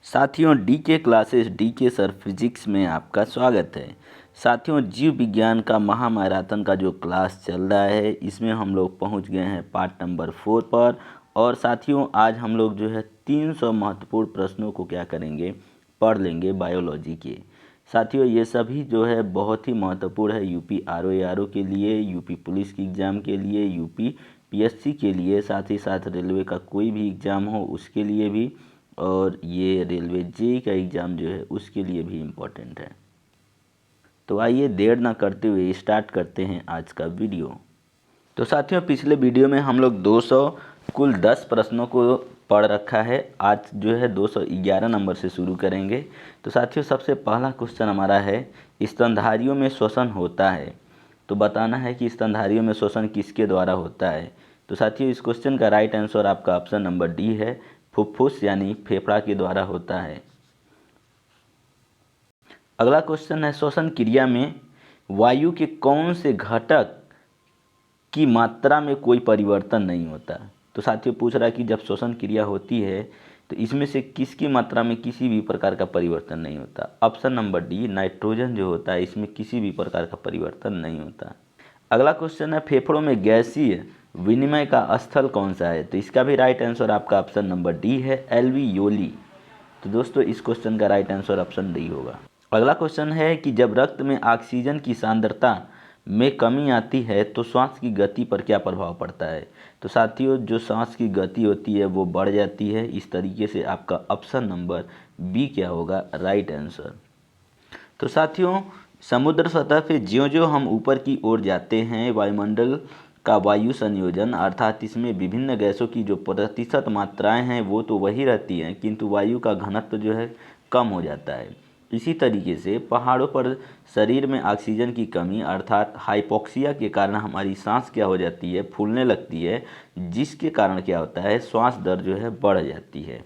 साथियों DK classes DK sir physics में आपका स्वागत है। साथियों जीव विज्ञान का महामैराथन का जो क्लास चल रहा है इसमें हम लोग पहुंच गए हैं पार्ट नंबर 4 पर। और साथियों आज हम लोग जो है 300 महत्वपूर्ण प्रश्नों को क्या करेंगे, पढ़ लेंगे बायोलॉजी के। साथियों ये सभी जो है बहुत ही महत्वपूर्ण है यूपी आरओ के लिए, यूपी पुलिस की एग्ज़ाम के लिए, यूपी पीएससी के लिए, साथ ही साथ रेलवे का कोई भी एग्ज़ाम हो उसके लिए भी, और ये रेलवे जेई का एग्ज़ाम जो है उसके लिए भी इम्पोर्टेंट है। तो आइए देर ना करते हुए स्टार्ट करते हैं आज का वीडियो। तो साथियों पिछले वीडियो में हम लोग 200 कुल 10 प्रश्नों को पढ़ रखा है। आज जो है 211 नंबर से शुरू करेंगे। तो साथियों सबसे पहला क्वेश्चन हमारा है, स्तनधारियों में श्वसन होता है, तो बताना है कि स्तनधारियों में श्वसन किसके द्वारा होता है। तो साथियों इस क्वेश्चन का राइट आंसर आपका ऑप्शन नंबर डी है, फुफ्फुस यानी फेफड़ा के द्वारा होता है। अगला क्वेश्चन है, श्वसन क्रिया में वायु के कौन से घटक की मात्रा में कोई परिवर्तन नहीं होता। तो साथियों पूछ रहा है कि जब श्वसन क्रिया होती है तो इसमें से किसकी मात्रा में किसी भी प्रकार का परिवर्तन नहीं होता। ऑप्शन नंबर डी नाइट्रोजन जो होता है इसमें किसी भी प्रकार का परिवर्तन नहीं होता। अगला क्वेश्चन है, फेफड़ों में गैसीय विनिमय का स्थल कौन सा है। तो इसका भी राइट आंसर आपका ऑप्शन नंबर डी है, एल्वियोली। तो दोस्तों इस क्वेश्चन का राइट आंसर ऑप्शन डी होगा। अगला क्वेश्चन है कि जब रक्त में ऑक्सीजन की सांद्रता में कमी आती है तो श्वास की गति पर क्या प्रभाव पड़ता है। तो साथियों जो सांस की गति होती है वो बढ़ जाती है। इस तरीके से आपका ऑप्शन नंबर बी क्या होगा, राइट आंसर। तो साथियों समुद्र सतह पे ज्यों-ज्यों हम ऊपर की ओर जाते हैं वायुमंडल का वायु संयोजन अर्थात इसमें विभिन्न गैसों की जो प्रतिशत मात्राएं हैं वो तो वही रहती हैं, किंतु वायु का घनत्व जो है कम हो जाता है। इसी तरीके से पहाड़ों पर शरीर में ऑक्सीजन की कमी अर्थात हाइपोक्सिया के कारण हमारी सांस क्या हो जाती है, फूलने लगती है, जिसके कारण क्या होता है, श्वास दर जो है बढ़ जाती है।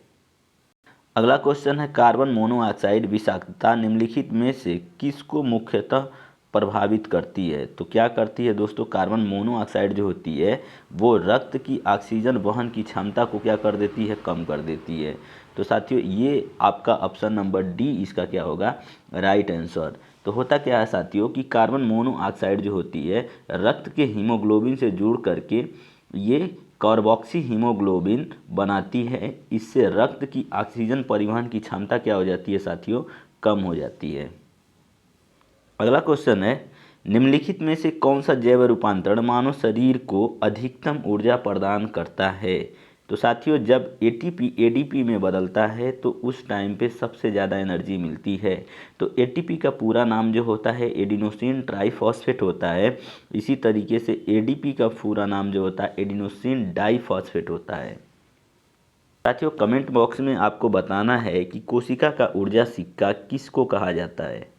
अगला क्वेश्चन है, कार्बन मोनोऑक्साइड विषाक्तता निम्नलिखित में से किसको मुख्यतः प्रभावित करती है। तो क्या करती है दोस्तों, कार्बन मोनोऑक्साइड जो होती है वो रक्त की ऑक्सीजन वहन की क्षमता को क्या कर देती है, कम कर देती है। तो साथियों ये आपका ऑप्शन नंबर डी इसका क्या होगा, राइट आंसर। तो होता क्या है साथियों कि कार्बन मोनोऑक्साइड जो होती है रक्त के हीमोग्लोबिन से जुड़ करके ये कार्बोक्सी हीमोग्लोबिन बनाती है। इससे रक्त की ऑक्सीजन परिवहन की क्षमता क्या हो जाती है साथियों, कम हो जाती है। अगला क्वेश्चन है, निम्नलिखित में से कौन सा जैव रूपांतरण मानव शरीर को अधिकतम ऊर्जा प्रदान करता है। तो साथियों जब एटीपी एडीपी में बदलता है तो उस टाइम पे सबसे ज़्यादा एनर्जी मिलती है। तो एटीपी का पूरा नाम जो होता है एडिनोसिन ट्राइफॉस्फेट होता है। इसी तरीके से एडीपी का पूरा नाम जो होता है एडिनोसिन डाइफॉस्फेट होता है। साथियों कमेंट बॉक्स में आपको बताना है कि कोशिका का ऊर्जा सिक्का किसको कहा जाता है।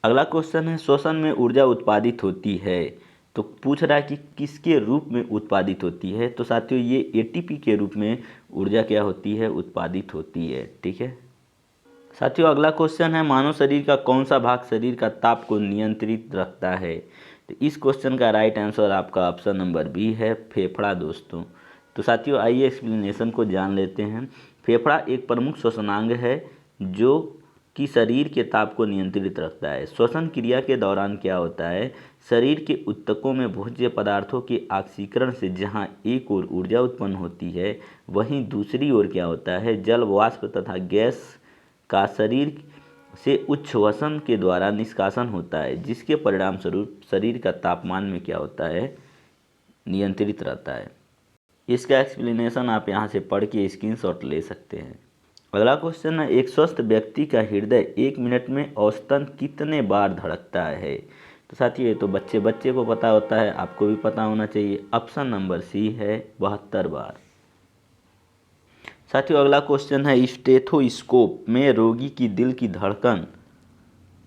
अगला क्वेश्चन है, श्वसन में ऊर्जा उत्पादित होती है, तो पूछ रहा है कि किसके रूप में उत्पादित होती है। तो साथियों ये एटीपी के रूप में ऊर्जा क्या होती है, उत्पादित होती है। ठीक है साथियों अगला क्वेश्चन है, मानव शरीर का कौन सा भाग शरीर का ताप को नियंत्रित रखता है। तो इस क्वेश्चन का राइट आंसर आपका ऑप्शन नंबर बी है, फेफड़ा दोस्तों। तो साथियों आइए एक्सप्लेनेशन को जान लेते हैं। फेफड़ा एक प्रमुख श्वसनांग है जो कि शरीर के ताप को नियंत्रित रखता है। श्वसन क्रिया के दौरान क्या होता है, शरीर के ऊतकों में भोज्य पदार्थों के ऑक्सीकरण से जहां एक ओर ऊर्जा उत्पन्न होती है वहीं दूसरी ओर क्या होता है, जल वाष्प तथा गैस का शरीर से उच्छ्वसन के द्वारा निष्कासन होता है, जिसके परिणाम स्वरूप शरीर का तापमान में क्या होता है, नियंत्रित रहता है। इसका एक्सप्लेनेशन आप यहाँ से पढ़ के स्क्रीनशॉट ले सकते हैं। अगला क्वेश्चन है, एक स्वस्थ व्यक्ति का हृदय 1 मिनट में औसतन कितने बार धड़कता है। तो साथियों ये तो बच्चे को पता होता है, आपको भी पता होना चाहिए। ऑप्शन नंबर सी है, 72 बार। साथियों अगला क्वेश्चन है, स्टेथोस्कोप में रोगी की दिल की धड़कन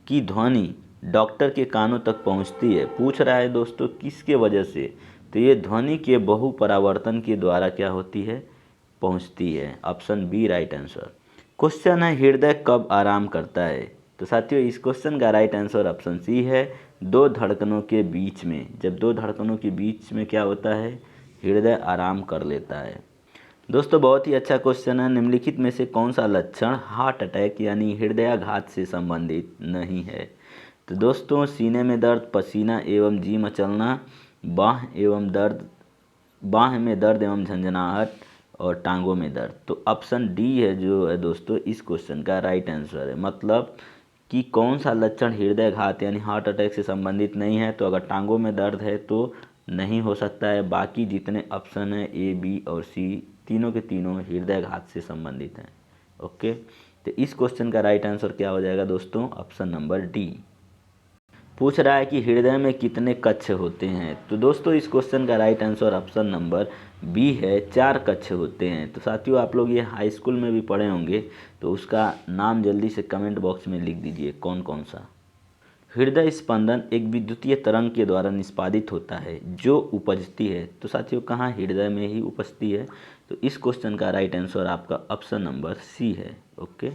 की ध्वनि डॉक्टर के कानों तक पहुंचती है। पूछ रहा है दोस्तों किसके वजह से। तो ये ध्वनि के बहुपरावर्तन के द्वारा क्या होती है, पहुंचती है। Option B right answer. Question है, हृदय कब आराम करता है। तो साथियों इस क्वेश्चन का राइट आंसर ऑप्शन सी है, 2 धड़कनों के बीच में। जब 2 धड़कनों के बीच में क्या होता है, हृदय आराम कर लेता है। दोस्तों बहुत ही अच्छा क्वेश्चन है। निम्नलिखित में से कौन सा लक्षण हार्ट अटैक यानी हृदयाघात से संबंधित नहीं है? तो दोस्तों सीने में दर्द, पसीना एवं जी मचलना, बाह में दर्द एवं झंझनाहट और टांगों में दर्द। तो ऑप्शन डी है जो है दोस्तों इस क्वेश्चन का राइट आंसर है। मतलब कि कौन सा लक्षण हृदयाघात यानी हार्ट अटैक से संबंधित नहीं है? तो अगर टांगों में दर्द है तो नहीं हो सकता है। बाकी जितने ऑप्शन है ए, बी और सी, तीनों के तीनों हृदयाघात से संबंधित हैं। ओके, तो इस क्वेश्चन का राइट आंसर क्या हो जाएगा दोस्तों? Option number D. पूछ रहा है कि हृदय में कितने कक्ष होते हैं? तो दोस्तों इस क्वेश्चन का right answer option number B है, 4 कक्ष होते हैं। तो साथियों आप लोग ये हाई स्कूल में भी पढ़े होंगे, तो उसका नाम जल्दी से कमेंट बॉक्स में लिख दीजिए कौन कौन सा। हृदय स्पंदन एक विद्युतीय तरंग के द्वारा निष्पादित होता है जो उपजती है। तो साथियों कहाँ? हृदय में ही उपजती है। तो इस क्वेश्चन का राइट आंसर आपका ऑप्शन नंबर सी है। ओके,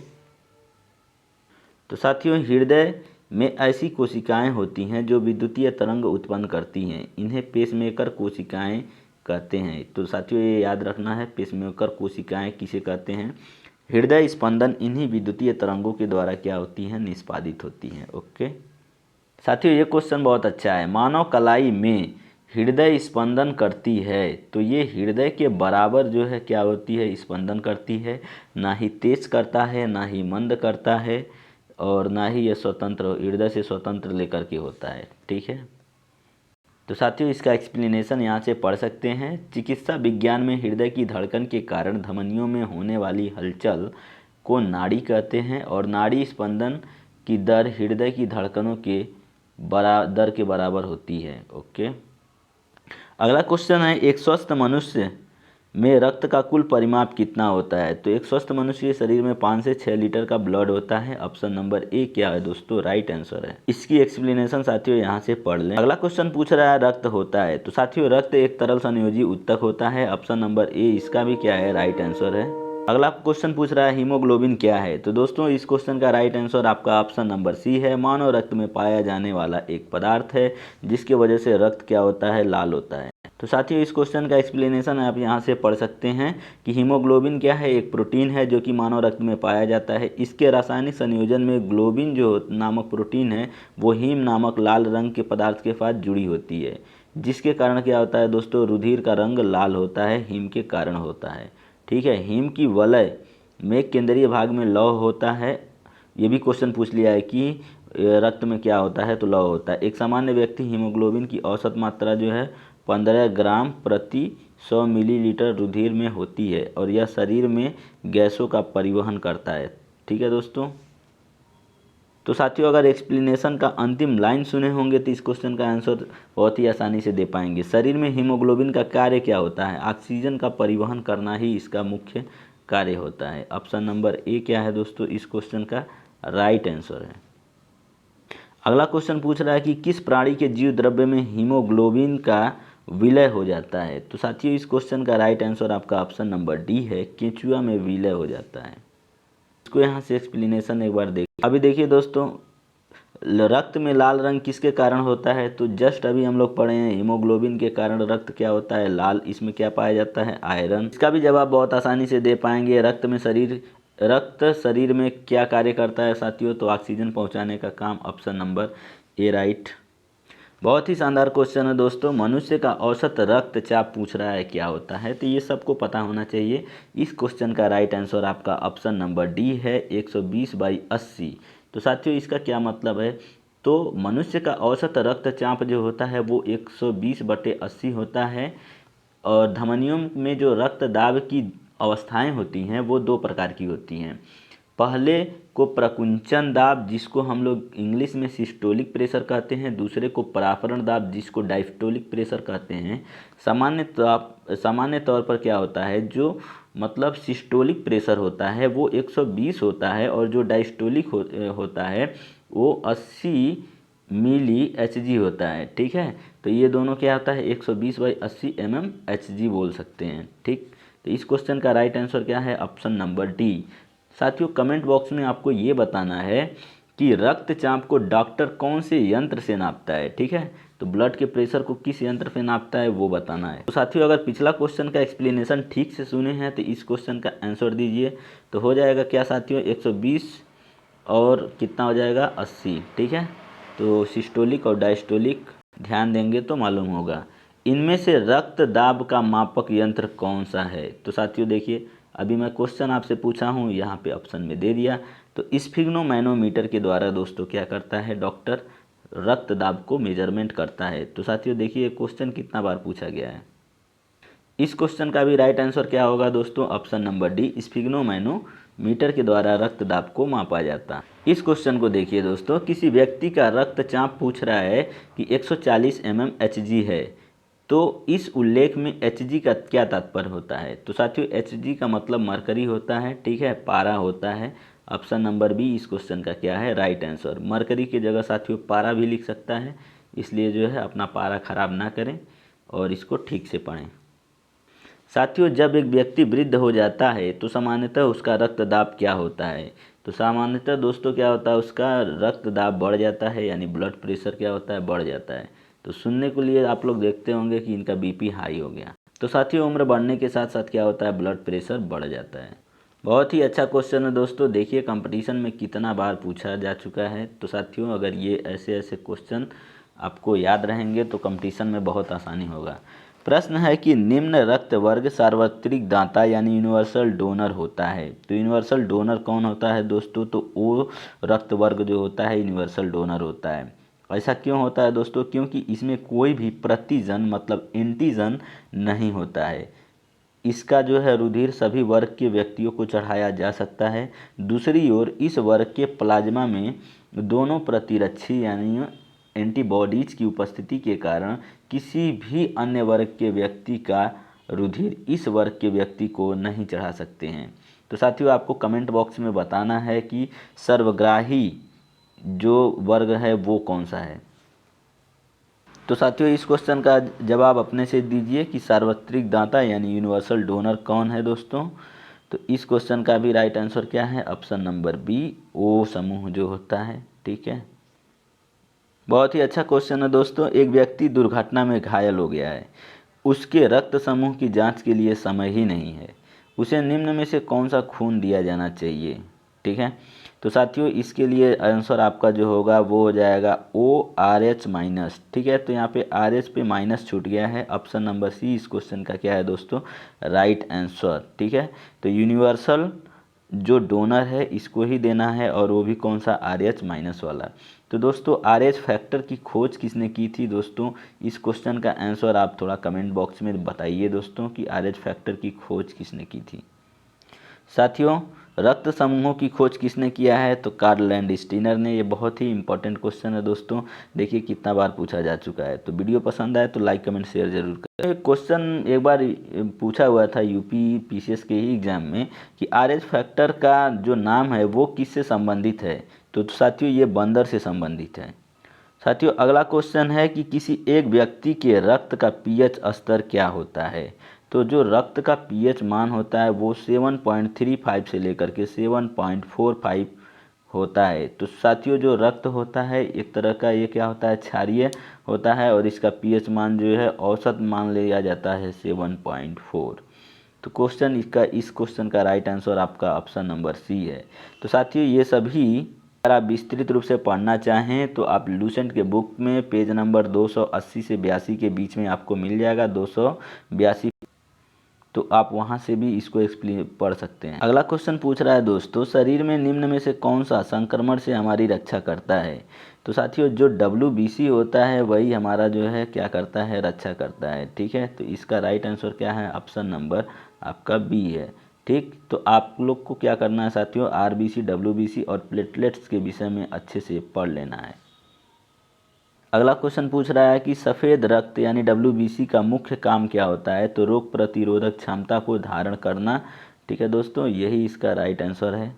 तो साथियों हृदय में ऐसी कोशिकाएं होती हैं जो विद्युतीय तरंग उत्पन्न करती हैं। इन्हें पेसमेकर कोशिकाएं कहते हैं। तो साथियों ये याद रखना है, पेसमेकर कोशिकाएं किसे कहते हैं? हृदय स्पंदन इन्हीं विद्युतीय तरंगों के द्वारा क्या होती हैं? निष्पादित होती हैं। ओके साथियों ये क्वेश्चन बहुत अच्छा है। मानव कलाई में हृदय स्पंदन करती है, तो ये हृदय के बराबर जो है क्या होती है? स्पंदन करती है। ना ही तेज करता है, ना ही मंद करता है, और ना ही ये स्वतंत्र हृदय से स्वतंत्र लेकर के होता है। ठीक है, तो साथियों इसका एक्सप्लेनेशन यहाँ से पढ़ सकते हैं। चिकित्सा विज्ञान में हृदय की धड़कन के कारण धमनियों में होने वाली हलचल को नाड़ी कहते हैं, और नाड़ी स्पंदन की दर हृदय की धड़कनों के दर के बराबर होती है। ओके, अगला क्वेश्चन है, एक स्वस्थ मनुष्य में रक्त का कुल परिमाप कितना होता है? तो एक स्वस्थ मनुष्य के शरीर में 5 से 6 लीटर का ब्लड होता है। ऑप्शन नंबर ए क्या है दोस्तों? राइट आंसर है। इसकी एक्सप्लेनेशन साथियों यहाँ से पढ़ लें। अगला क्वेश्चन पूछ रहा है रक्त होता है। तो साथियों रक्त एक तरल संयोजी ऊतक होता है। ऑप्शन नंबर ए इसका भी क्या है? राइट आंसर है। अगला क्वेश्चन पूछ रहा है हीमोग्लोबिन क्या है? तो दोस्तों इस क्वेश्चन का राइट आंसर आपका ऑप्शन नंबर सी है। मानव रक्त में पाया जाने वाला एक पदार्थ है जिसकी वजह से रक्त क्या होता है? लाल होता है। तो साथियों इस क्वेश्चन का एक्सप्लेनेशन आप यहाँ से पढ़ सकते हैं कि हीमोग्लोबिन क्या है? एक प्रोटीन है जो कि मानव रक्त में पाया जाता है। इसके रासायनिक संयोजन में ग्लोबिन जो नामक प्रोटीन है वो हीम नामक लाल रंग के पदार्थ के साथ जुड़ी होती है, जिसके कारण क्या होता है दोस्तों? रुधिर का रंग लाल होता है, हीम के कारण होता है। ठीक है, हीम की वलय में केंद्रीय भाग में लौह होता है। ये भी क्वेश्चन पूछ लिया है कि रक्त में क्या होता है? तो लौह होता है। एक सामान्य व्यक्ति हीमोग्लोबिन की औसत मात्रा जो है 15 ग्राम प्रति 100 मिलीलीटर रुधिर में होती है, और यह शरीर में गैसों का परिवहन करता है। ठीक है दोस्तों, तो साथियों अगर एक्सप्लेनेशन का अंतिम लाइन सुने होंगे तो इस क्वेश्चन का आंसर बहुत ही आसानी से दे पाएंगे। शरीर में हीमोग्लोबिन का कार्य क्या होता है? ऑक्सीजन का परिवहन करना ही इसका मुख्य कार्य होता है। ऑप्शन नंबर ए क्या है दोस्तों? इस क्वेश्चन का राइट आंसर है। अगला क्वेश्चन पूछ रहा है कि किस प्राणी के जीव द्रव्य में हीमोग्लोबिन का विलय हो जाता है? तो साथियों इस क्वेश्चन का राइट आंसर आपका ऑप्शन नंबर डी है, केंचुआ में विलय हो जाता है। इसको यहाँ से एक्सप्लेनेशन एक बार देखिए। अभी देखिए दोस्तों, रक्त में लाल रंग किसके कारण होता है? तो जस्ट अभी हम लोग पढ़े हैं हीमोग्लोबिन के कारण रक्त क्या होता है? लाल। इसमें क्या पाया जाता है? आयरन। इसका भी जवाब बहुत आसानी से दे पाएंगे। रक्त शरीर में क्या कार्य करता है साथियों? तो ऑक्सीजन पहुंचाने का काम। Option number A right. बहुत ही शानदार क्वेश्चन है दोस्तों। मनुष्य का औसत रक्तचाप पूछ रहा है क्या होता है? तो ये सबको पता होना चाहिए। इस क्वेश्चन का राइट आंसर आपका ऑप्शन नंबर डी है, 120/80। तो साथियों इसका क्या मतलब है? तो मनुष्य का औसत रक्तचाप जो होता है वो 120/80 होता है, और धमनियों में जो रक्त दाब की अवस्थाएं होती हैं वो 2 प्रकार की होती हैं। पहले को प्रकुंचन दाब जिसको हम लोग इंग्लिश में सिस्टोलिक प्रेशर कहते हैं, दूसरे को पराफरण दाब जिसको डायस्टोलिक प्रेशर कहते हैं। सामान्य तौर पर क्या होता है, जो मतलब सिस्टोलिक प्रेशर होता है वो 120 होता है, और जो डायस्टोलिक होता है वो 80 मिली एचजी होता है। ठीक है, तो ये दोनों क्या होता है? 120/80 mmHg बोल सकते हैं। ठीक, तो इस क्वेश्चन का राइट आंसर क्या है? Option number D. साथियों कमेंट बॉक्स में आपको ये बताना है कि रक्तचाप को डॉक्टर कौन से यंत्र से नापता है। ठीक है, तो ब्लड के प्रेशर को किस यंत्र से नापता है वो बताना है। तो साथियों अगर पिछला क्वेश्चन का एक्सप्लेनेशन ठीक से सुने हैं तो इस क्वेश्चन का आंसर दीजिए। तो हो जाएगा क्या साथियों, 120 और कितना हो जाएगा 80। ठीक है, तो सिस्टोलिक और डायस्टोलिक ध्यान देंगे तो मालूम होगा। इनमें से रक्त दाब का मापक यंत्र कौन सा है। तो साथियों देखिए, अभी मैं क्वेश्चन आपसे पूछा हूँ, यहाँ पे ऑप्शन में दे दिया। तो स्फिग्नोमैनोमीटर के द्वारा दोस्तों क्या करता है डॉक्टर, रक्त दाब को मेजरमेंट करता है। तो साथियों देखिए क्वेश्चन कितना बार पूछा गया है। इस क्वेश्चन का भी राइट आंसर क्या होगा दोस्तों, ऑप्शन नंबर डी, स्फिग्नोमैनोमीटर के द्वारा रक्त दाब को मापा जाता है। इस क्वेश्चन को देखिए दोस्तों, किसी व्यक्ति का रक्तचाप पूछ रहा है कि 140 mm Hg है, तो इस उल्लेख में Hg का क्या तात्पर्य होता है। तो साथियों Hg का मतलब मरकरी होता है। ठीक है, पारा होता है। ऑप्शन नंबर बी इस क्वेश्चन का क्या है राइट आंसर। मरकरी की जगह साथियों पारा भी लिख सकता है, इसलिए जो है अपना पारा खराब ना करें और इसको ठीक से पढ़ें। साथियों जब एक व्यक्ति वृद्ध हो जाता है तो सामान्यतः उसका रक्तदाब क्या होता है। तो सामान्यतः दोस्तों क्या होता है, उसका रक्तदाब बढ़ जाता है, यानी ब्लड प्रेशर क्या होता है, बढ़ जाता है। तो सुनने के लिए आप लोग देखते होंगे कि इनका बीपी हाई हो गया। तो साथियों उम्र बढ़ने के साथ साथ क्या होता है, ब्लड प्रेशर बढ़ जाता है। बहुत ही अच्छा क्वेश्चन है दोस्तों। देखिए कंपटीशन में कितना बार पूछा जा चुका है। तो साथियों अगर ये ऐसे ऐसे क्वेश्चन आपको याद रहेंगे तो कंपटीशन में बहुत आसानी होगा। प्रश्न है कि निम्न रक्त वर्ग सार्वत्रिक दाता यानी यूनिवर्सल डोनर होता है। तो यूनिवर्सल डोनर कौन होता है दोस्तों, तो वो रक्त वर्ग जो होता है यूनिवर्सल डोनर होता है। ऐसा क्यों होता है दोस्तों, क्योंकि इसमें कोई भी प्रतिजन मतलब एंटीजन नहीं होता है। इसका जो है रुधिर सभी वर्ग के व्यक्तियों को चढ़ाया जा सकता है। दूसरी ओर इस वर्ग के प्लाज्मा में दोनों प्रतिरक्षी यानी एंटीबॉडीज की उपस्थिति के कारण किसी भी अन्य वर्ग के व्यक्ति का रुधिर इस वर्ग के व्यक्ति को नहीं चढ़ा सकते हैं। तो साथियों आपको कमेंट बॉक्स में बताना है कि सर्वग्राही जो वर्ग है वो कौन सा है। तो साथियों इस क्वेश्चन का जवाब अपने से दीजिए कि सार्वत्रिक दाता यानी यूनिवर्सल डोनर कौन है दोस्तों। तो इस क्वेश्चन का भी राइट आंसर क्या है, ऑप्शन नंबर बी, ओ समूह जो होता है। ठीक है, बहुत ही अच्छा क्वेश्चन है दोस्तों। एक व्यक्ति दुर्घटना में घायल हो गया है, उसके रक्त समूह की जांच के लिए समय ही नहीं है, उसे निम्न में से कौन सा खून दिया जाना चाहिए। ठीक है, तो साथियों इसके लिए आंसर आपका जो होगा वो हो जाएगा ORH माइनस। ठीक है, तो यहाँ पे RH पे माइनस छूट गया है। ऑप्शन नंबर सी इस क्वेश्चन का क्या है दोस्तों, राइट आंसर। ठीक है, तो यूनिवर्सल जो डोनर है इसको ही देना है और वो भी कौन सा, RH माइनस वाला। तो दोस्तों RH फैक्टर की खोज किसने की थी दोस्तों, इस क्वेश्चन का आंसर आप थोड़ा कमेंट बॉक्स में बताइए दोस्तों कि RH फैक्टर की खोज किसने की थी। साथियों रक्त समूहों की खोज किसने किया है, तो कार्ल लैंडस्टीनर ने। ये बहुत ही इंपॉर्टेंट क्वेश्चन है दोस्तों, देखिए कितना बार पूछा जा चुका है। तो वीडियो पसंद आए तो लाइक कमेंट शेयर जरूर करें। क्वेश्चन एक बार पूछा हुआ था यूपी पीसीएस के ही एग्जाम में कि RH फैक्टर का जो नाम है वो किससे संबंधित है। तो साथियों ये बंदर से संबंधित है। साथियों अगला क्वेश्चन है कि किसी एक व्यक्ति के रक्त का पीएच स्तर क्या होता है। तो जो रक्त का पीएच मान होता है वो 7.35 से लेकर के 7.45 होता है। तो साथियों जो रक्त होता है एक तरह का ये क्या होता है, क्षारीय होता है और इसका पीएच मान जो है औसत मान लिया जाता है 7.4। तो इस क्वेश्चन का राइट आंसर आपका ऑप्शन नंबर सी है। तो साथियों ये सभी अगर आप विस्तृत रूप से पढ़ना चाहें तो आप लूसेंट के बुक में पेज नंबर 280 से 82 के बीच में आपको मिल जाएगा, 282, तो आप वहां से भी इसको एक्सप्लेन पढ़ सकते हैं। अगला क्वेश्चन पूछ रहा है दोस्तों, शरीर में निम्न में से कौन सा संक्रमण से हमारी रक्षा करता है। तो साथियों जो WBC होता है वही हमारा जो है क्या करता है, रक्षा करता है। ठीक है, तो इसका राइट आंसर क्या है, ऑप्शन नंबर आपका बी है। ठीक, तो आप लोग को क्या करना है साथियों, RBC WBC और प्लेटलेट्स के विषय में अच्छे से पढ़ लेना है। अगला क्वेश्चन पूछ रहा है कि सफ़ेद रक्त यानी WBC का मुख्य काम क्या होता है। तो रोग प्रतिरोधक क्षमता को धारण करना। ठीक है दोस्तों, यही इसका राइट आंसर है।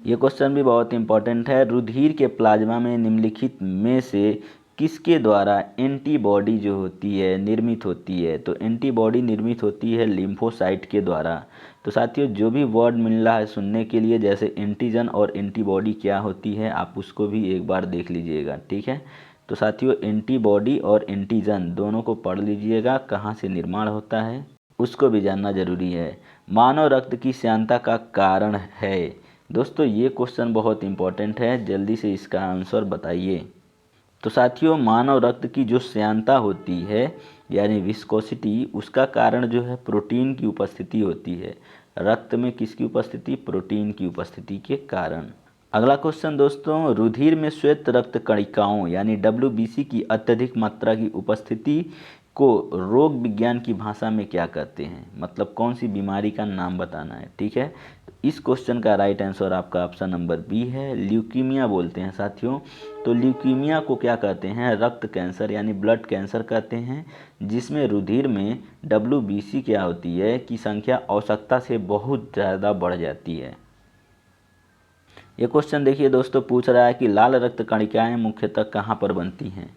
ये क्वेश्चन भी बहुत इंपॉर्टेंट है। रुधिर के प्लाज्मा में निम्नलिखित में से किसके द्वारा एंटीबॉडी जो होती है निर्मित होती है। तो एंटीबॉडी निर्मित होती है लिम्फोसाइट के द्वारा। तो साथियों जो भी वर्ड मिल रहा है सुनने के लिए, जैसे एंटीजन और एंटीबॉडी क्या होती है, आप उसको भी एक बार देख लीजिएगा, ठीक है। तो साथियों एंटीबॉडी और एंटीजन दोनों को पढ़ लीजिएगा, कहाँ से निर्माण होता है उसको भी जानना जरूरी है। मानव रक्त की श्यानता का कारण है। दोस्तों ये क्वेश्चन बहुत इंपॉर्टेंट है, जल्दी से इसका आंसर बताइए। तो साथियों मानव रक्त की जो श्यानता होती है यानी विस्कोसिटी, उसका कारण जो है प्रोटीन की उपस्थिति होती है। रक्त में किसकी उपस्थिति? प्रोटीन की उपस्थिति के कारण। अगला क्वेश्चन दोस्तों, रुधिर में श्वेत रक्त कणिकाओं यानी WBC की अत्यधिक मात्रा की उपस्थिति को रोग विज्ञान की भाषा में क्या कहते हैं? मतलब कौन सी बीमारी का नाम बताना है, ठीक है। तो इस क्वेश्चन का राइट आंसर आपका ऑप्शन नंबर बी है, ल्यूकीमिया बोलते हैं साथियों। तो ल्यूकीमिया को क्या कहते हैं? रक्त कैंसर यानी ब्लड कैंसर कहते हैं, जिसमें रुधिर में WBC क्या होती है की संख्या आवश्यकता से बहुत ज़्यादा बढ़ जाती है। ये क्वेश्चन देखिए दोस्तों, पूछ रहा है कि लाल रक्त कणिकाएं मुख्यतः कहाँ पर बनती हैं?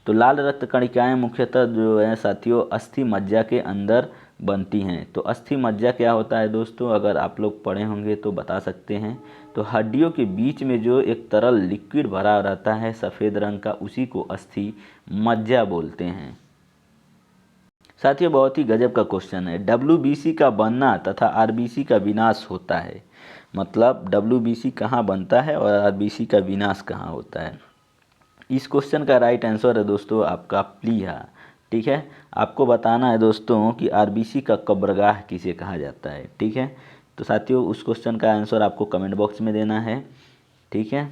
तो लाल रक्त कणिकाएं मुख्यतः जो है साथियों अस्थि मज्जा के अंदर बनती हैं। तो अस्थि मज्जा क्या होता है दोस्तों, अगर आप लोग पढ़े होंगे तो बता सकते हैं। तो हड्डियों के बीच में जो एक तरल लिक्विड भरा रहता है सफ़ेद रंग का, उसी को अस्थि मज्जा बोलते हैं। साथियों बहुत ही गजब का क्वेश्चन है, WBC का बनना तथा RBC का विनाश होता है। मतलब WBC कहाँ बनता है और RBC का विनाश कहाँ होता है? इस क्वेश्चन का राइट आंसर है दोस्तों आपका प्लीहा, ठीक है। आपको बताना है दोस्तों कि RBC का कब्रगाह किसे कहा जाता है, ठीक है। तो साथियों उस क्वेश्चन का आंसर आपको कमेंट बॉक्स में देना है, ठीक है।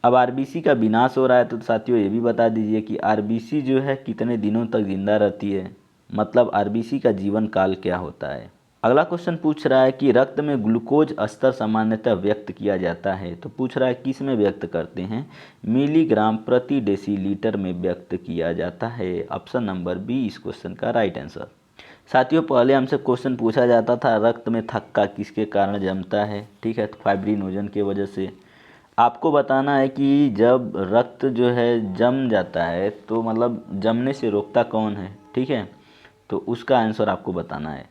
अब RBC का विनाश हो रहा है तो साथियों ये भी बता दीजिए कि RBC जो है कितने दिनों तक जिंदा रहती है, मतलब RBC का जीवन काल क्या होता है। अगला क्वेश्चन पूछ रहा है कि रक्त में ग्लूकोज स्तर सामान्यतः व्यक्त किया जाता है। तो पूछ रहा है किस में व्यक्त करते हैं? मिलीग्राम प्रति डेसीलीटर में व्यक्त किया जाता है। ऑप्शन नंबर बी इस क्वेश्चन का राइट आंसर। साथियों पहले हमसे क्वेश्चन पूछा जाता था रक्त में थक्का किसके कारण जमता है, ठीक है। तो फाइब्रिनोजन की वजह से। आपको बताना है कि जब रक्त जो है जम जाता है तो मतलब जमने से रोकता कौन है, ठीक है। तो उसका आंसर आपको बताना है।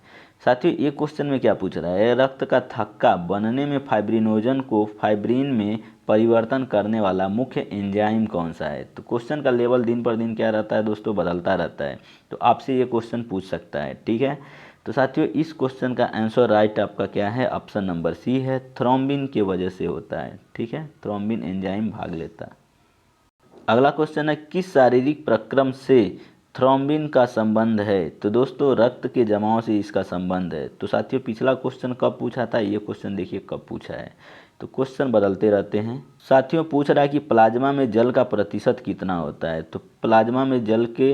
साथियों ये क्वेश्चन में क्या पूछ रहा है, रक्त का थक्का बनने में फाइब्रिनोजन को फाइब्रिन में परिवर्तन करने वाला मुख्य एंजाइम कौन सा है। तो क्वेश्चन का लेवल दिन पर दिन क्या रहता है दोस्तों, बदलता रहता है। तो आपसे ये क्वेश्चन पूछ सकता है, ठीक है। तो साथियों इस क्वेश्चन का आंसर राइट आपका क्या है? ऑप्शन नंबर सी है, थ्रोम्बिन के वजह से होता है, ठीक है। थ्रोम्बिन एंजाइम भाग लेता है। अगला क्वेश्चन है किस शारीरिक प्रक्रम से थ्रोम्बिन का संबंध है? तो दोस्तों रक्त के जमाव से इसका संबंध है। तो साथियों पिछला क्वेश्चन कब पूछा था, ये क्वेश्चन देखिए कब पूछा है। तो क्वेश्चन बदलते रहते हैं। साथियों पूछ रहा है कि प्लाज्मा में जल का प्रतिशत कितना होता है। तो प्लाज्मा में जल के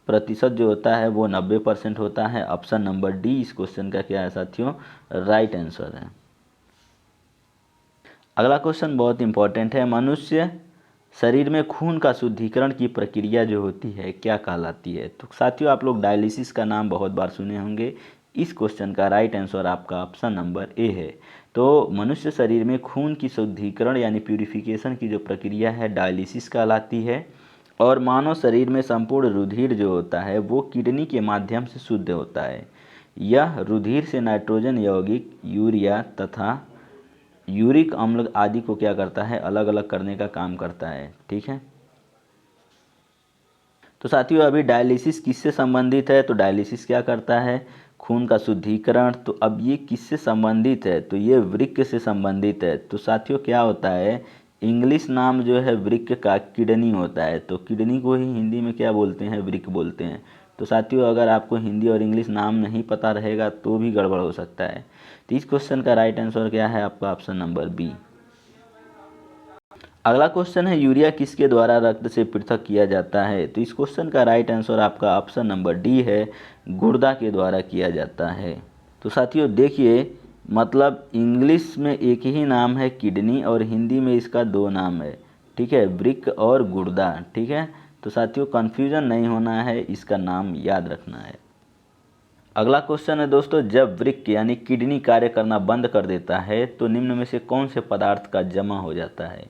प्रतिशत जो होता है वो 90% होता है। ऑप्शन नंबर डी इस क्वेश्चन का क्या है साथियों? राइट आंसर है। अगला क्वेश्चन बहुत इंपॉर्टेंट है, मनुष्य शरीर में खून का शुद्धिकरण की प्रक्रिया जो होती है क्या कहलाती है? तो साथियों आप लोग डायलिसिस का नाम बहुत बार सुने होंगे। इस क्वेश्चन का राइट आंसर आपका ऑप्शन नंबर ए है। तो मनुष्य शरीर में खून की शुद्धिकरण यानी प्यूरिफिकेशन की जो प्रक्रिया है डायलिसिस कहलाती है। और मानव शरीर में संपूर्ण रुधिर जो होता है वो किडनी के माध्यम से शुद्ध होता है। यह रुधिर से नाइट्रोजन यौगिक, यूरिया तथा यूरिक अम्ल आदि को क्या करता है? अलग अलग करने का काम करता है, ठीक है। तो साथियों अभी डायलिसिस किससे संबंधित है? तो डायलिसिस क्या करता है? खून का शुद्धिकरण। तो अब ये किससे संबंधित है? तो ये वृक्क से संबंधित है। तो साथियों क्या होता है, इंग्लिश नाम जो है वृक्क का किडनी होता है। तो किडनी को ही हिंदी में क्या बोलते हैं? वृक्क बोलते हैं। तो साथियों अगर आपको हिंदी और इंग्लिश नाम नहीं पता रहेगा तो भी गड़बड़ हो सकता है। तो इस क्वेश्चन का राइट आंसर क्या है आपका? Option number B. अगला क्वेश्चन है यूरिया किसके द्वारा रक्त से पृथक किया जाता है? तो इस क्वेश्चन का राइट आंसर आपका ऑप्शन नंबर डी है, गुर्दा के द्वारा किया जाता है। तो साथियों देखिए मतलब इंग्लिश में एक ही नाम है किडनी और हिंदी में इसका दो नाम है, ठीक है, वृक्क और गुर्दा, ठीक है। तो साथियों कन्फ्यूजन नहीं होना है, इसका नाम याद रखना है। अगला क्वेश्चन है दोस्तों, जब वृक्क यानी किडनी कार्य करना बंद कर देता है तो निम्न में से कौन से पदार्थ का जमा हो जाता है?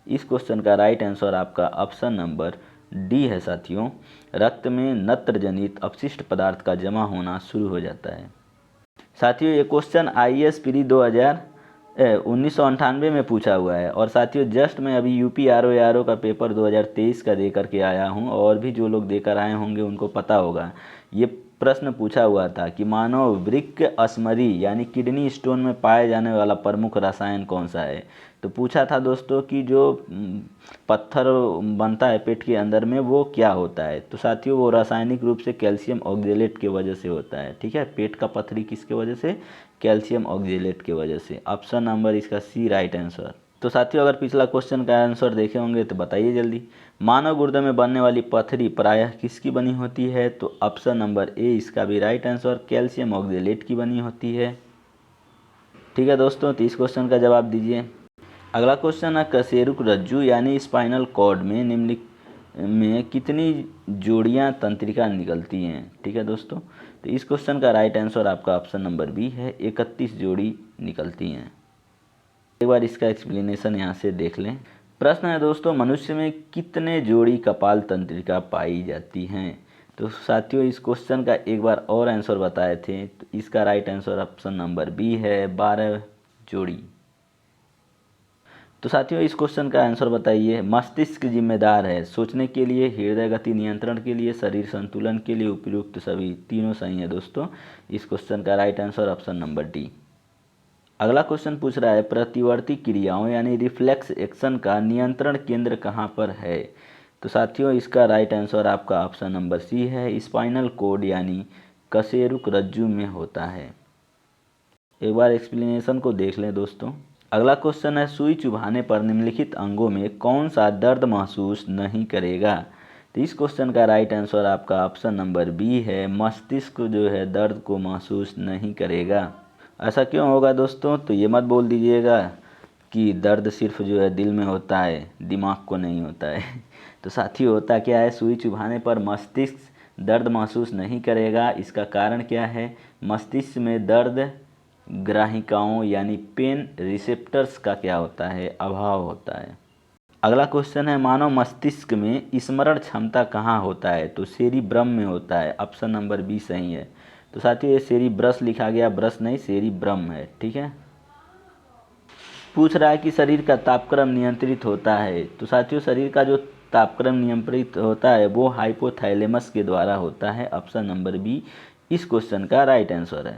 इस क्वेश्चन का राइट आंसर आपका ऑप्शन नंबर डी है साथियों, रक्त में नत्र जनित अपशिष्ट पदार्थ का जमा होना शुरू हो जाता है। साथियों ये क्वेश्चन IAS प्री 1998 में पूछा हुआ है। और साथियों जस्ट मैं अभी UP RO का पेपर 2023 का दे करके आया हूँ, और भी जो लोग देकर आए होंगे उनको पता होगा। ये प्रश्न पूछा हुआ था कि मानव वृक्क अस्मरी यानी किडनी स्टोन में पाए जाने वाला प्रमुख रसायन कौन सा है। तो पूछा था दोस्तों कि जो पत्थर बनता है पेट के अंदर में वो क्या होता है। तो साथियों वो रासायनिक रूप से कैल्शियम ऑक्जेलेट की वजह से होता है। ठीक है, पेट का पथरी किसके वजह से, कैल्शियम ऑक्जेलेट की वजह से। ऑप्शन नंबर इसका सी राइट आंसर। तो साथियों अगर पिछला क्वेश्चन का आंसर देखे होंगे तो बताइए जल्दी। मानव गुर्दे में बनने वाली पथरी प्रायः किसकी बनी होती है। तो ऑप्शन नंबर ए इसका भी राइट आंसर, कैल्शियम ऑक्जेलेट की बनी होती है। ठीक है दोस्तों, तो इस क्वेश्चन का जवाब दीजिए। अगला क्वेश्चन है कशेरुक रज्जु यानी स्पाइनल कॉर्ड में निम्नलिखित में कितनी जोड़ियां तंत्रिका निकलती हैं। ठीक है दोस्तों, तो इस क्वेश्चन का राइट आंसर आपका ऑप्शन नंबर बी है, 31 जोड़ी निकलती हैं। एक बार इसका एक्सप्लेनेशन यहाँ से देख लें। प्रश्न है दोस्तों, मनुष्य में कितने जोड़ी कपाल तंत्रिका पाई जाती हैं। तो साथियों इस क्वेश्चन का एक बार और आंसर बताए थे, तो इसका right answer option number B है, 12 जोड़ी। तो साथियों इस क्वेश्चन का आंसर बताइए। मस्तिष्क जिम्मेदार है सोचने के लिए, हृदय गति नियंत्रण के लिए, शरीर संतुलन के लिए, उपयुक्त सभी तीनों सही है दोस्तों। इस क्वेश्चन का right answer option number D. अगला क्वेश्चन पूछ रहा है प्रतिवर्ती क्रियाओं यानी रिफ्लेक्स एक्शन का नियंत्रण केंद्र कहाँ पर है। तो साथियों इसका राइट आंसर आपका ऑप्शन नंबर सी है, स्पाइनल कोड यानी कशेरुक रज्जु में होता है। एक बार एक्सप्लेनेशन को देख लें दोस्तों। अगला क्वेश्चन है सुई चुभाने पर निम्नलिखित अंगों में कौन सा दर्द महसूस नहीं करेगा। तो इस क्वेश्चन का राइट आंसर आपका ऑप्शन नंबर बी है, मस्तिष्क जो है दर्द को महसूस नहीं करेगा। ऐसा क्यों होगा दोस्तों, तो ये मत बोल दीजिएगा कि दर्द सिर्फ जो है दिल में होता है, दिमाग को नहीं होता है। तो साथी होता क्या है, सुई चुभाने पर मस्तिष्क दर्द महसूस नहीं करेगा। इसका कारण क्या है, मस्तिष्क में दर्द ग्राहिकाओं यानी पेन रिसेप्टर्स का क्या होता है, अभाव होता है। अगला क्वेश्चन है मानव मस्तिष्क में स्मरण क्षमता कहाँ होता है। तो सेरिब्रम में होता है, ऑप्शन नंबर बी सही है। तो साथियों ये सेरिब्रस लिखा गया, ब्रश नहीं सेरिब्रम है। ठीक है, पूछ रहा है कि शरीर का तापक्रम नियंत्रित होता है। तो साथियों शरीर का जो तापक्रम नियंत्रित होता है वो हाइपोथैलेमस के द्वारा होता है, ऑप्शन नंबर बी इस क्वेश्चन का राइट आंसर है।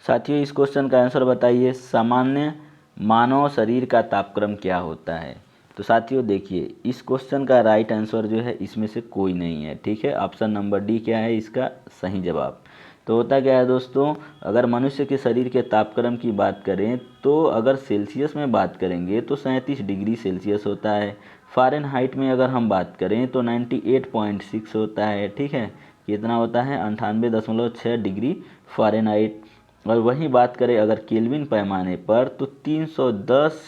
साथियों इस क्वेश्चन का आंसर बताइए, सामान्य मानव शरीर का तापक्रम क्या होता है। तो साथियों देखिए इस क्वेश्चन का राइट आंसर जो है इसमें से कोई नहीं है। ठीक है, ऑप्शन नंबर डी क्या है इसका सही जवाब। तो होता क्या है दोस्तों, अगर मनुष्य के शरीर के तापक्रम की बात करें तो अगर सेल्सियस में बात करेंगे तो 37 डिग्री सेल्सियस होता है। फ़ारेनहाइट में अगर हम बात करें तो 98.6 होता है। ठीक है, कितना होता है 98.6 डिग्री फ़ारेनहाइट। और वहीं बात करें अगर केल्विन पैमाने पर तो 310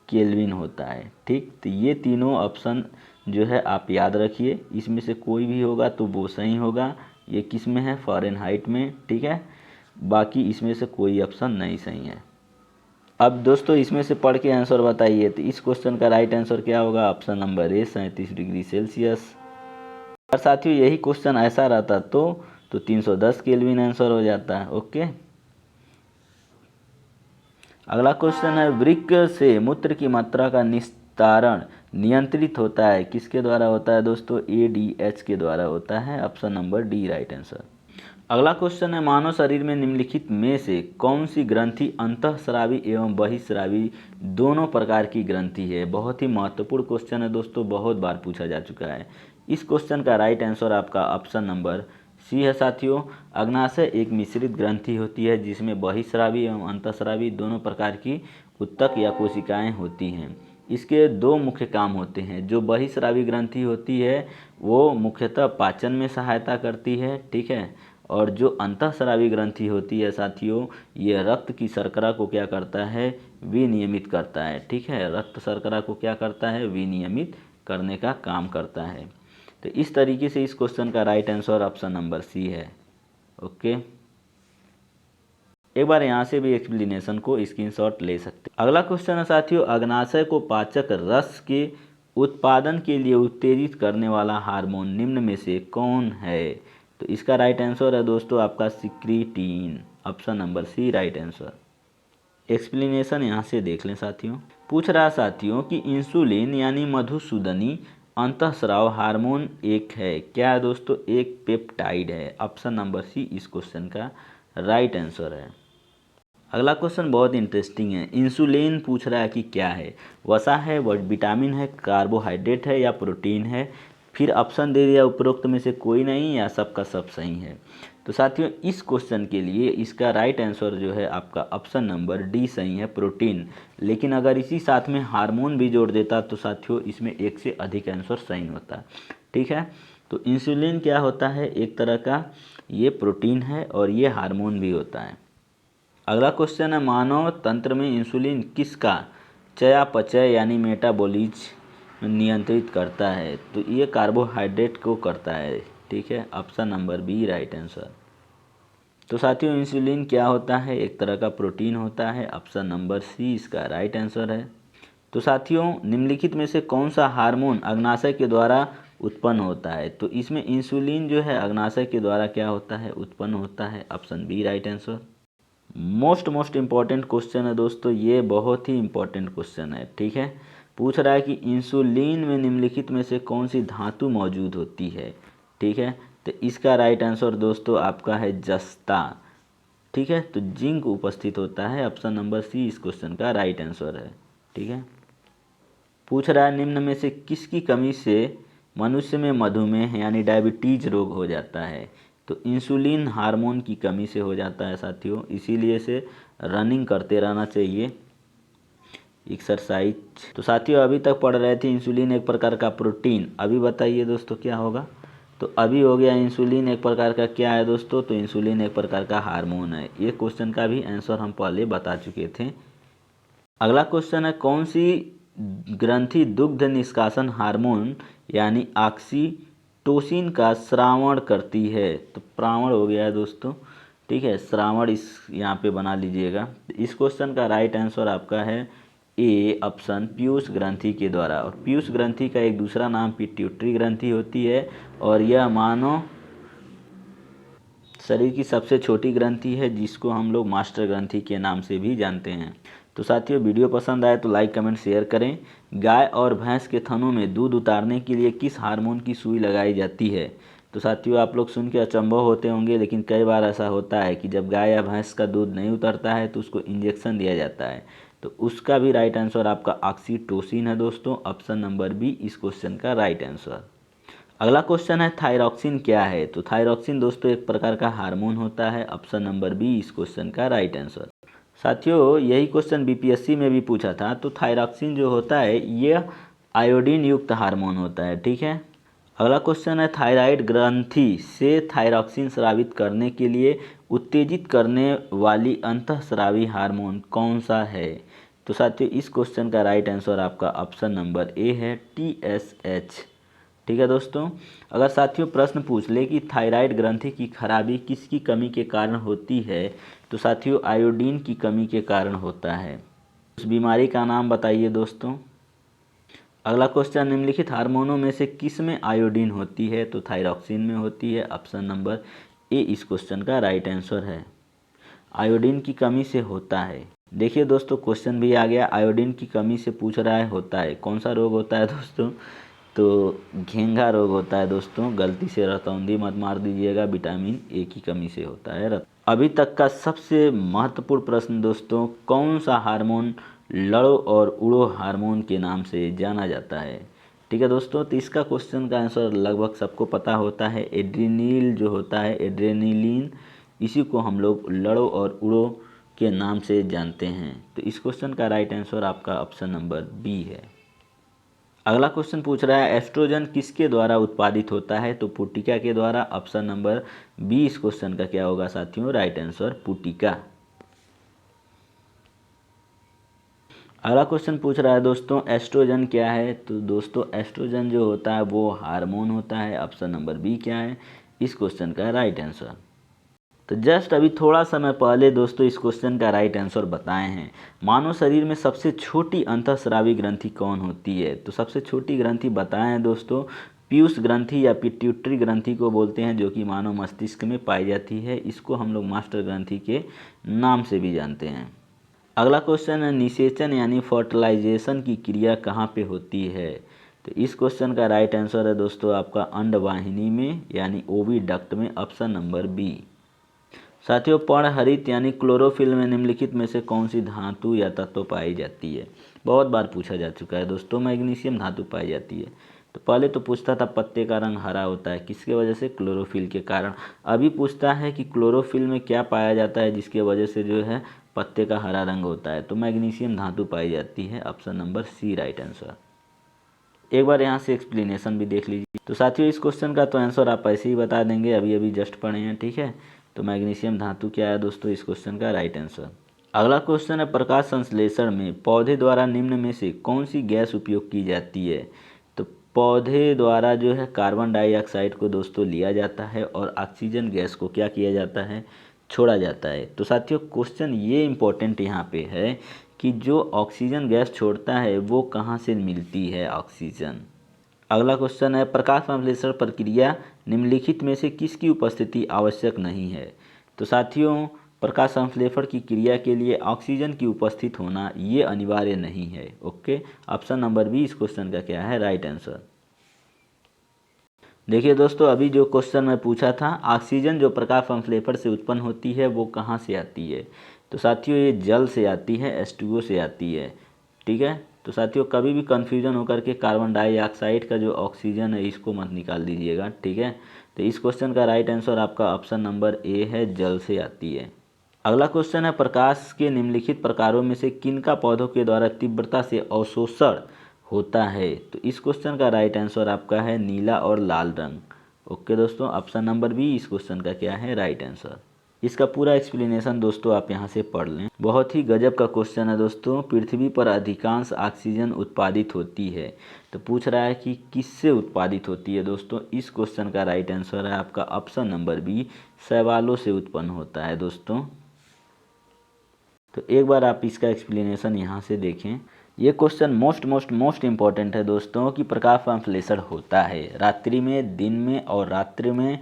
केल्विन होता है। ठीक, तो ये तीनों ऑप्शन जो है आप याद रखिए, इसमें से कोई भी होगा तो वो सही होगा। ये किस में है, फ़ारेनहाइट में। ठीक है, बाकी इसमें से कोई ऑप्शन नहीं सही है। अब दोस्तों इसमें से पढ़ के आंसर बताइए। तो इस क्वेश्चन का राइट आंसर क्या होगा, option number A 37 degree Celsius. और साथियों यही क्वेश्चन ऐसा रहता तो 310 केल्विन आंसर हो जाता है। ओके, अगला क्वेश्चन है वृक्क से मूत्र की मात्रा का निस्तारण नियंत्रित होता है, किसके द्वारा होता है दोस्तों, ADH के द्वारा होता है, option number D right answer. अगला क्वेश्चन है मानव शरीर में निम्नलिखित में से कौन सी ग्रंथि अंतःस्रावी एवं बहिःस्रावी दोनों प्रकार की ग्रंथि है। बहुत ही महत्वपूर्ण क्वेश्चन है दोस्तों, बहुत बार पूछा जा चुका है। इस क्वेश्चन का राइट आंसर आपका ऑप्शन नंबर सी है। साथियों अग्नाशय एक मिश्रित ग्रंथि होती है जिसमें बहिःस्रावी एवं अंतःस्रावी दोनों प्रकार की उत्तक या कोशिकाएं होती हैं। इसके दो मुख्य काम होते हैं। जो बहिःस्रावी ग्रंथि होती है वो मुख्यतः पाचन में सहायता करती है। ठीक है, और जो अंतःस्रावी ग्रंथि होती है साथियों ये रक्त की शर्करा को क्या करता है, विनियमित करता है। ठीक है, रक्त शर्करा को क्या करता है, विनियमित करने का काम करता है। तो इस तरीके से इस क्वेश्चन का right answer option number C है। ओके, एक बार यहाँ से भी एक्सप्लेनेशन को स्क्रीनशॉट ले सकते हैं। अगला क्वेश्चन है साथियों अग्नाशय को पाचक रस के उत्पादन के लिए उत्तेजित करने वाला हार्मोन निम्न में से कौन है। तो इसका राइट आंसर है दोस्तों आपका secretin, option number C right answer. Explanation यहाँ से देख लें साथियों। पूछ रहा साथियों कि इंसुलिन यानी मधुसूदनी अंतःस्राव हार्मोन एक है, क्या है दोस्तों? एक पेप्टाइड है। ऑप्शन नंबर सी इस क्वेश्चन का राइट आंसर है। अगला क्वेश्चन बहुत इंटरेस्टिंग है। इंसुलिन पूछ रहा है कि क्या है? वसा है, विटामिन है, कार्बोहाइड्रेट है या प्रोटीन है? फिर ऑप्शन दे दिया उपरोक्त में से कोई नहीं या सबका सब सही है। तो साथियों इस क्वेश्चन के लिए इसका राइट आंसर जो है आपका ऑप्शन नंबर डी सही है, प्रोटीन। लेकिन अगर इसी साथ में हार्मोन भी जोड़ देता तो साथियों इसमें एक से अधिक आंसर सही होता। ठीक है, तो इंसुलिन क्या होता है? एक तरह का ये प्रोटीन है और ये हार्मोन भी होता है। अगला क्वेश्चन है, मानव तंत्र में इंसुलिन किसका चयापचय यानी मेटाबॉलिज्म नियंत्रित करता है? तो ये कार्बोहाइड्रेट को करता है। ठीक है, option number B right answer. तो साथियों इंसुलिन क्या होता है? एक तरह का प्रोटीन होता है। ऑप्शन नंबर सी इसका राइट आंसर है। तो साथियों निम्नलिखित में से कौन सा हार्मोन अग्नाशय के द्वारा उत्पन्न होता है? तो इसमें इंसुलिन जो है अग्नाशय के द्वारा क्या होता है? उत्पन्न होता है। Option B right answer. Most important question है दोस्तों, ये बहुत ही इम्पॉर्टेंट क्वेश्चन है। ठीक है, पूछ रहा है कि इंसुलिन में निम्नलिखित में से कौन सी धातु मौजूद होती है? ठीक है, तो इसका राइट आंसर दोस्तों आपका है जस्ता। ठीक है, तो जिंक उपस्थित होता है। ऑप्शन नंबर सी इस क्वेश्चन का राइट आंसर है। ठीक है, पूछ रहा है निम्न में से किसकी कमी से मनुष्य में मधुमेह यानी डायबिटीज रोग हो जाता है? तो इंसुलिन हार्मोन की कमी से हो जाता है साथियों, इसीलिए से रनिंग करते रहना चाहिए, एक्सरसाइज। तो साथियों अभी तक पढ़ रहे थे इंसुलिन एक प्रकार का प्रोटीन, अभी बताइए दोस्तों क्या होगा? तो अभी हो गया इंसुलिन एक प्रकार का क्या है दोस्तों? तो इंसुलिन एक प्रकार का हार्मोन है। ये क्वेश्चन का भी आंसर हम पहले बता चुके थे। अगला क्वेश्चन है, कौन सी ग्रंथि दुग्ध निष्कासन हार्मोन यानी ऑक्सीटोसिन का स्रावण करती है? तो प्रावण हो गया है दोस्तों। ठीक है, श्रावण इस यहाँ पे बना लीजिएगा। इस क्वेश्चन का राइट आंसर आपका है ए ऑप्शन पीयूष ग्रंथि के द्वारा। और पीयूष ग्रंथि का एक दूसरा नाम पिट्यूटरी ग्रंथि होती है और यह मानव शरीर की सबसे छोटी ग्रंथि है जिसको हम लोग मास्टर ग्रंथि के नाम से भी जानते हैं। तो साथियों वीडियो पसंद आए तो लाइक कमेंट शेयर करें। गाय और भैंस के थनों में दूध उतारने के लिए किस हार्मोन की सुई लगाई जाती है? तो साथियों आप लोग सुन के अचंभव होते होंगे, लेकिन कई बार ऐसा होता है कि जब गाय या भैंस का दूध नहीं उतरता है तो उसको इंजेक्शन दिया जाता है। तो उसका भी राइट आंसर आपका ऑक्सीटोसिन है दोस्तों। ऑप्शन नंबर बी इस क्वेश्चन का राइट आंसर। अगला क्वेश्चन है, थायरॉक्सिन क्या है? तो थायरॉक्सिन दोस्तों एक प्रकार का हार्मोन होता है। ऑप्शन नंबर बी इस क्वेश्चन का राइट आंसर। साथियों यही क्वेश्चन बीपीएससी में भी पूछा था। तो थायरॉक्सिन जो होता है ये आयोडीन युक्त हार्मोन होता है। ठीक है, अगला क्वेश्चन है, थायराइड ग्रंथि से थायरॉक्सिन स्रावित करने के लिए उत्तेजित करने वाली अंतःस्रावी हार्मोन कौन सा है? तो साथियों इस क्वेश्चन का राइट आंसर आपका ऑप्शन नंबर ए है, TSH। ठीक है दोस्तों, अगर साथियों प्रश्न पूछ ले कि थायराइड ग्रंथि की खराबी किसकी कमी के कारण होती है? तो साथियों आयोडीन की कमी के कारण होता है। उस बीमारी का नाम बताइए दोस्तों। अगला क्वेश्चन, निम्नलिखित हार्मोनों में से किस में आयोडीन होती है? तो थायरॉक्सिन में होती है। ऑप्शन नंबर ए इस क्वेश्चन का राइट आंसर है। आयोडीन की कमी से होता है। देखिए दोस्तों क्वेश्चन भी आ गया, आयोडीन की कमी से पूछ रहा है होता है। कौन सा रोग होता है दोस्तों? तो घेंघा रोग होता है दोस्तों। गलती से रतौंधी मत मार दीजिएगा, विटामिन ए की कमी से होता है। अभी तक का सबसे महत्वपूर्ण प्रश्न दोस्तों, कौन सा हार्मोन लड़ो और उड़ो हार्मोन के नाम से जाना जाता है? ठीक है दोस्तों, तो इसका क्वेश्चन का आंसर लगभग सबको पता होता है। एड्रेनिल जो होता है, एड्रेनिलिन, इसी को हम लोग लड़ो और उड़ो के नाम से जानते हैं। तो इस क्वेश्चन का राइट आंसर आपका ऑप्शन नंबर बी है। अगला क्वेश्चन पूछ रहा है, एस्ट्रोजन किसके द्वारा उत्पादित होता है? तो पुटिका के द्वारा। ऑप्शन नंबर बी इस क्वेश्चन का क्या होगा साथियों? राइट आंसर पुटिका। अगला क्वेश्चन पूछ रहा है दोस्तों, एस्ट्रोजन क्या है? तो दोस्तों एस्ट्रोजन जो होता है वो हार्मोन होता है। ऑप्शन नंबर बी क्या है इस क्वेश्चन का राइट आंसर। तो जस्ट अभी थोड़ा समय पहले दोस्तों इस क्वेश्चन का राइट आंसर बताए हैं। मानव शरीर में सबसे छोटी अंतःस्रावी ग्रंथि कौन होती है? तो सबसे छोटी ग्रंथि बताए हैं दोस्तों, पीयूष ग्रंथि या पिट्यूटरी ग्रंथि को बोलते हैं, जो कि मानव मस्तिष्क में पाई जाती है। इसको हम लोग मास्टर ग्रंथि के नाम से भी जानते हैं। अगला क्वेश्चन है, निषेचन यानी फर्टिलाइजेशन की क्रिया कहाँ पे होती है? तो इस क्वेश्चन का राइट आंसर है दोस्तों आपका अंडवाहिनी में यानी ओविडक्ट में, ऑप्शन नंबर बी। साथियों, पर्णहरित यानी क्लोरोफिल में निम्नलिखित में से कौन सी धातु या तत्व पाई जाती है? बहुत बार पूछा जा चुका है दोस्तों। मैग्नीशियम धातु पाई जाती है। तो पहले तो पूछता था पत्ते का रंग हरा होता है, किसके वजह से? क्लोरोफिल के कारण। अभी पूछता है कि क्लोरोफिल में क्या पाया जाता है जिसके वजह से जो है पत्ते का हरा रंग होता है? तो मैग्नीशियम धातु पाई जाती है, option number C right answer. एक बार यहाँ से एक्सप्लेनेशन भी देख लीजिए। तो साथियों, इस क्वेश्चन का तो आंसर आप ऐसे ही बता देंगे, अभी अभी जस्ट पढ़े हैं, ठीक है। तो मैग्नीशियम धातु क्या है दोस्तों इस क्वेश्चन का राइट आंसर। अगला क्वेश्चन है, प्रकाश संश्लेषण में पौधे द्वारा निम्न में से कौन सी गैस उपयोग की जाती है? तो पौधे द्वारा जो है कार्बन डाइऑक्साइड को दोस्तों लिया जाता है और ऑक्सीजन गैस को क्या किया जाता है? छोड़ा जाता है। तो साथियों, क्वेश्चन ये इम्पोर्टेंट यहाँ पे है कि जो ऑक्सीजन गैस छोड़ता है वो कहाँ से मिलती है? ऑक्सीजन। अगला क्वेश्चन है, प्रकाश संश्लेषण प्रक्रिया निम्नलिखित में से किसकी उपस्थिति आवश्यक नहीं है? तो साथियों, प्रकाश संश्लेषण की क्रिया के लिए ऑक्सीजन की उपस्थित होना ये अनिवार्य नहीं है। ओके, ऑप्शन नंबर बी इस क्वेश्चन का क्या है? Right answer. देखिए दोस्तों, अभी जो क्वेश्चन मैं पूछा था, ऑक्सीजन जो प्रकाश संश्लेषण से उत्पन्न होती है वो कहाँ से आती है? तो साथियों, ये जल से आती है, H2O से आती है, ठीक है। तो साथियों, कभी भी कन्फ्यूजन होकर के कार्बन डाइऑक्साइड का जो ऑक्सीजन है इसको मत निकाल दीजिएगा, ठीक है। तो इस क्वेश्चन का राइट आंसर आपका ऑप्शन नंबर ए है, जल से आती है। अगला क्वेश्चन है, प्रकाश के निम्नलिखित प्रकारों में से किनका पौधों के द्वारा तीव्रता से अवशोषण होता है? तो इस क्वेश्चन का राइट आंसर आपका है नीला और लाल रंग। ओके दोस्तों, ऑप्शन नंबर बी इस क्वेश्चन का क्या है? Right answer. इसका पूरा एक्सप्लेनेशन दोस्तों आप यहाँ से पढ़ लें। बहुत ही गजब का क्वेश्चन है दोस्तों। पृथ्वी पर अधिकांश ऑक्सीजन उत्पादित होती है, तो पूछ रहा है कि किससे उत्पादित होती है दोस्तों? इस क्वेश्चन का राइट आंसर है आपका ऑप्शन नंबर बी, शैवालों से उत्पन्न होता है दोस्तों। तो एक बार आप इसका एक्सप्लेनेशन यहाँ से देखें। ये क्वेश्चन मोस्ट इम्पॉर्टेंट है दोस्तों कि प्रकाश संश्लेषण होता है रात्रि में, दिन में और रात्रि में,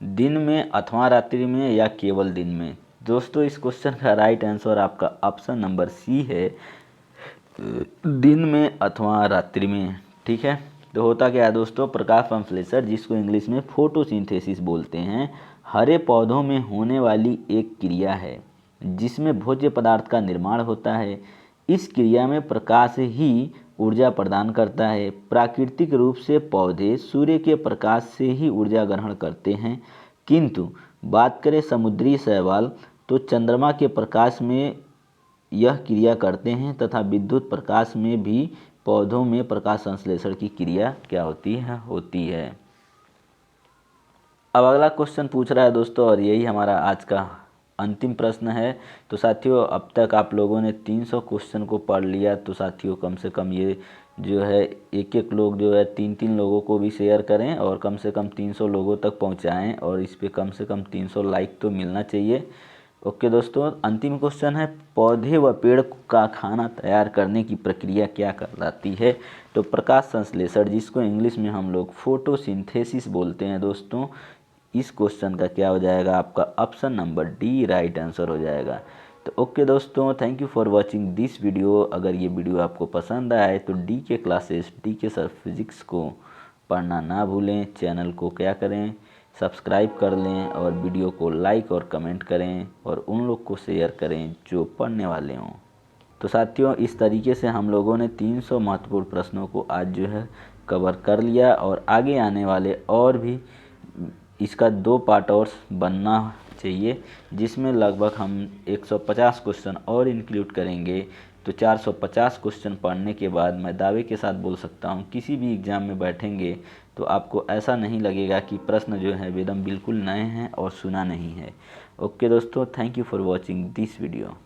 दिन में अथवा रात्रि में या केवल दिन में? दोस्तों, इस क्वेश्चन का राइट आंसर आपका ऑप्शन नंबर सी है, दिन में अथवा रात्रि में, ठीक है। तो होता क्या है दोस्तों, प्रकाश संश्लेषण जिसको इंग्लिश में फोटोसिंथेसिस बोलते हैं, हरे पौधों में होने वाली एक क्रिया है जिसमें भोज्य पदार्थ का निर्माण होता है। इस क्रिया में प्रकाश ही ऊर्जा प्रदान करता है। प्राकृतिक रूप से पौधे सूर्य के प्रकाश से ही ऊर्जा ग्रहण करते हैं, किंतु बात करें समुद्री शैवाल तो चंद्रमा के प्रकाश में यह क्रिया करते हैं तथा विद्युत प्रकाश में भी पौधों में प्रकाश संश्लेषण की क्रिया क्या होती है। अब अगला क्वेश्चन पूछ रहा है दोस्तों, और यही हमारा आज का अंतिम प्रश्न है। तो साथियों, अब तक आप लोगों ने 300 क्वेश्चन को पढ़ लिया। तो साथियों, कम से कम ये जो है एक एक लोग जो है 3-3 लोगों को भी शेयर करें और कम से कम 300 लोगों तक पहुंचाएं, और इस पे कम से कम 300 लाइक तो मिलना चाहिए। ओके दोस्तों, अंतिम क्वेश्चन है, पौधे व पेड़ का खाना तैयार करने की प्रक्रिया क्या कहलाती है? तो प्रकाश संश्लेषण जिसको इंग्लिश में हम लोग फोटोसिंथेसिस बोलते हैं दोस्तों। इस क्वेश्चन का क्या हो जाएगा? आपका option number D right answer हो जाएगा। तो ओके दोस्तों, thank you for watching this video. अगर ये वीडियो आपको पसंद आए तो डी के क्लासेस, डी के सर फिजिक्स को पढ़ना ना भूलें। चैनल को क्या करें, सब्सक्राइब कर लें और वीडियो को लाइक और कमेंट करें और उन लोग को शेयर करें जो पढ़ने वाले हों। तो साथियों, इस तरीके से हम लोगों ने 300 महत्वपूर्ण प्रश्नों को आज जो है कवर कर लिया, और आगे आने वाले और भी इसका 2 पार्ट और बनना चाहिए, जिसमें लगभग हम 150 क्वेश्चन और इंक्लूड करेंगे। तो 450 क्वेश्चन पढ़ने के बाद मैं दावे के साथ बोल सकता हूँ, किसी भी एग्ज़ाम में बैठेंगे तो आपको ऐसा नहीं लगेगा कि प्रश्न जो है एकदम बिल्कुल नए हैं और सुना नहीं है। ओके दोस्तों, thank you for watching this video.